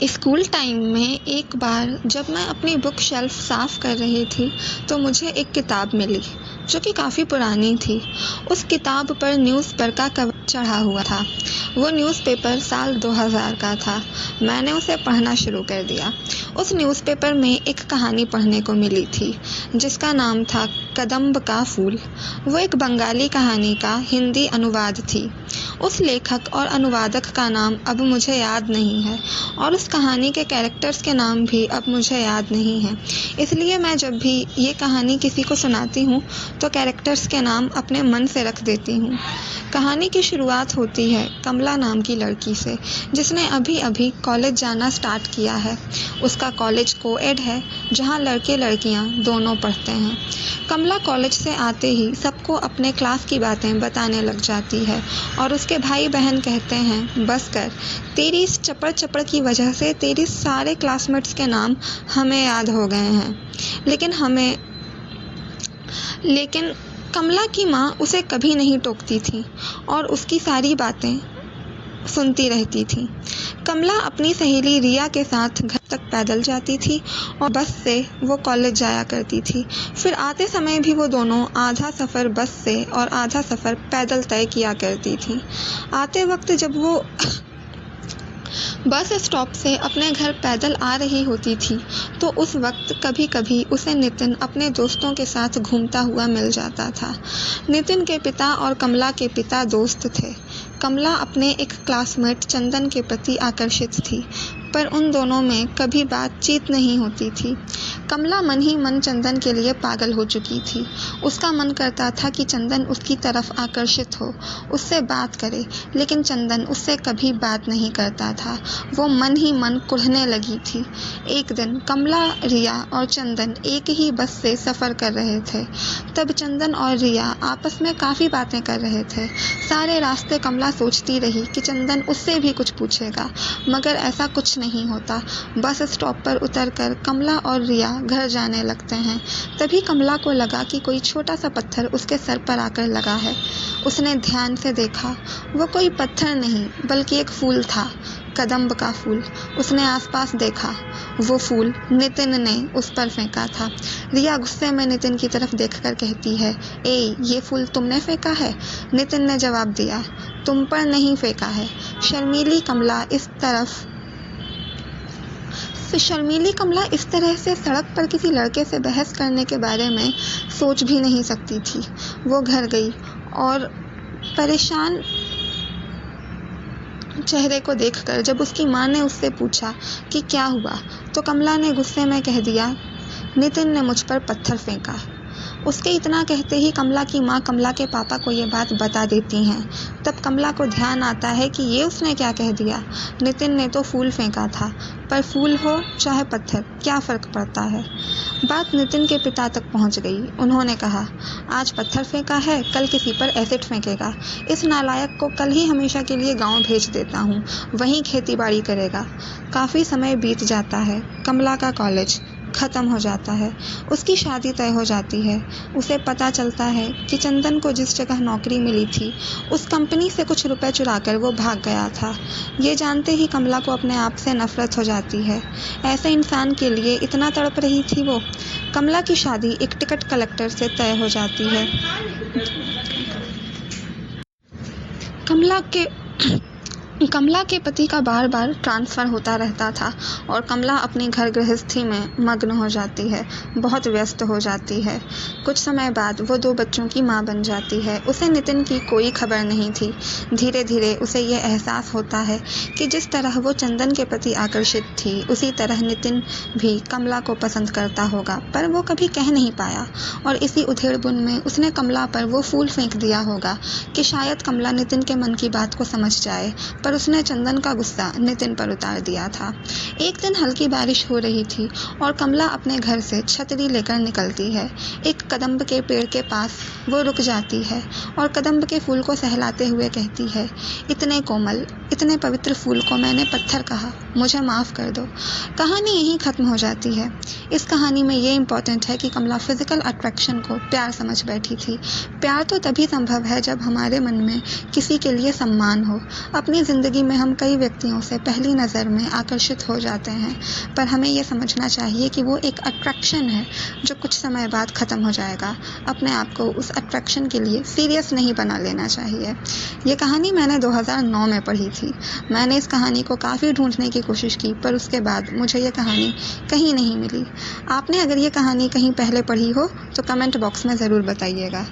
School time में एक बार जब मैं अपनी बुक शेल्फ साफ़ कर रही थी तो मुझे एक किताब मिली जो कि काफ़ी पुरानी थी। उस किताब पर न्यूज़पेपर का कवर चढ़ा हुआ था। वो न्यूज़पेपर साल 2000 का था। मैंने उसे पढ़ना शुरू कर दिया। उस न्यूज़पेपर में एक कहानी पढ़ने को मिली थी जिसका नाम था कदम्ब का फूल। वो एक बंगाली कहानी का हिंदी अनुवाद थी। उस लेखक और अनुवादक का नाम अब मुझे याद नहीं है और उस कहानी के कैरेक्टर्स के नाम भी अब मुझे याद नहीं है। इसलिए मैं जब भी ये कहानी किसी को सुनाती हूँ तो कैरेक्टर्स के नाम अपने मन से रख देती हूँ। कहानी की शुरुआत होती है कमला नाम की लड़की से जिसने अभी अभी कॉलेज जाना स्टार्ट किया है। उसका कॉलेज कोएड है जहाँ लड़के लड़कियाँ दोनों पढ़ते हैं। कमला कॉलेज से आते ही सबको अपने क्लास की बातें बताने लग जाती है और उसके भाई बहन कहते हैं बस कर, तेरी इस चपड़ चपड़ की वजह से तेरी सारे क्लासमेट्स के नाम हमें याद हो गए हैं। लेकिन कमला की माँ उसे कभी नहीं टोकती थी और उसकी सारी बातें सुनती रहती थी। कमला अपनी सहेली रिया के साथ घर तक पैदल जाती थी और बस से वो कॉलेज जाया करती थी। फिर आते समय भी वो दोनों आधा सफ़र बस से और आधा सफ़र पैदल तय किया करती थी। आते वक्त जब वो बस स्टॉप से अपने घर पैदल आ रही होती थी तो उस वक्त कभी कभी उसे नितिन अपने दोस्तों के साथ घूमता हुआ मिल जाता था। नितिन के पिता और कमला के पिता दोस्त थे। कमला अपने एक क्लासमेट चंदन के प्रति आकर्षित थी पर उन दोनों में कभी बातचीत नहीं होती थी। कमला मन ही मन चंदन के लिए पागल हो चुकी थी। उसका मन करता था कि चंदन उसकी तरफ आकर्षित हो, उससे बात करे, लेकिन चंदन उससे कभी बात नहीं करता था। वो मन ही मन कुढ़ने लगी थी। एक दिन कमला, रिया और चंदन एक ही बस से सफ़र कर रहे थे। तब चंदन और रिया आपस में काफ़ी बातें कर रहे थे। सारे रास्ते कमला सोचती रही कि चंदन उससे भी कुछ पूछेगा, मगर ऐसा कुछ नहीं होता। बस स्टॉप पर उतरकर कमला और रिया घर जाने लगते हैं। तभी कमला को लगा कि कोई छोटा सा पत्थर उसके सर पर आकर लगा है। उसने ध्यान से देखा। वो कोई पत्थर नहीं बल्कि एक फूल था, कदम्ब का फूल। उसने आसपास देखा। वो फूल नितिन ने उस पर फेंका था। रिया गुस्से में नितिन की तरफ देखकर कहती है, ए, ये फूल तुमने फेंका है? नितिन ने जवाब दिया, तुम पर नहीं फेंका है। शर्मीली कमला इस तरह से सड़क पर किसी लड़के से बहस करने के बारे में सोच भी नहीं सकती थी। वो घर गई और परेशान चेहरे को देखकर जब उसकी माँ ने उससे पूछा कि क्या हुआ तो कमला ने गुस्से में कह दिया, नितिन ने मुझ पर पत्थर फेंका। उसके इतना कहते ही कमला की माँ कमला के पापा को ये बात बता देती हैं। तब कमला को ध्यान आता है कि ये उसने क्या कह दिया। नितिन ने तो फूल फेंका था, पर फूल हो चाहे पत्थर, क्या फ़र्क पड़ता है। बात नितिन के पिता तक पहुंच गई। उन्होंने कहा, आज पत्थर फेंका है, कल किसी पर एसिड फेंकेगा। इस नालायक को कल ही हमेशा के लिए गांव भेज देता हूँ, वहीं खेती बाड़ी करेगा। काफ़ी समय बीत जाता है। कमला का कॉलेज ख़त्म हो जाता है। उसकी शादी तय हो जाती है। उसे पता चलता है कि चंदन को जिस जगह नौकरी मिली थी उस कंपनी से कुछ रुपए चुराकर वो भाग गया था। ये जानते ही कमला को अपने आप से नफरत हो जाती है। ऐसे इंसान के लिए इतना तड़प रही थी वो। कमला की शादी एक टिकट कलेक्टर से तय हो जाती है। कमला के पति का बार बार ट्रांसफ़र होता रहता था और कमला अपनी घर गृहस्थी में मग्न हो जाती है, बहुत व्यस्त हो जाती है। कुछ समय बाद वो 2 बच्चों की माँ बन जाती है। उसे नितिन की कोई खबर नहीं थी। धीरे धीरे उसे ये एहसास होता है कि जिस तरह वो चंदन के प्रति आकर्षित थी उसी तरह नितिन भी कमला को पसंद करता होगा, पर वो कभी कह नहीं पाया। और इसी उधेड़-बुन में उसने कमला पर वो फूल फेंक दिया होगा कि शायद कमला नितिन के मन की बात को समझ जाए, पर उसने चंदन का गुस्सा नितिन पर उतार दिया था। एक दिन हल्की बारिश हो रही थी और कमला अपने घर से छतरी लेकर निकलती है। एक कदम्ब के पेड़ के पास वो रुक जाती है और कदम्ब के फूल को सहलाते हुए कहती है, इतने कोमल, इतने पवित्र फूल को मैंने पत्थर कहा, मुझे माफ़ कर दो। कहानी यहीं ख़त्म हो जाती है। इस कहानी में ये इम्पोर्टेंट है कि कमला फिज़िकल अट्रैक्शन को प्यार समझ बैठी थी। प्यार तो तभी संभव है जब हमारे मन में किसी के लिए सम्मान हो। अपनी ज़िंदगी में हम कई व्यक्तियों से पहली नज़र में आकर्षित हो जाते हैं, पर हमें ये समझना चाहिए कि वो एक अट्रैक्शन है जो कुछ समय बाद ख़त्म हो जाएगा। अपने आप को उस अट्रैक्शन के लिए सीरियस नहीं बना लेना चाहिए। ये कहानी मैंने 2009 में पढ़ी थी। मैंने इस कहानी को काफ़ी ढूंढने की कोशिश की, पर उसके बाद मुझे ये कहानी कहीं नहीं मिली। आपने अगर ये कहानी कहीं पहले पढ़ी हो तो कमेंट बॉक्स में ज़रूर बताइएगा।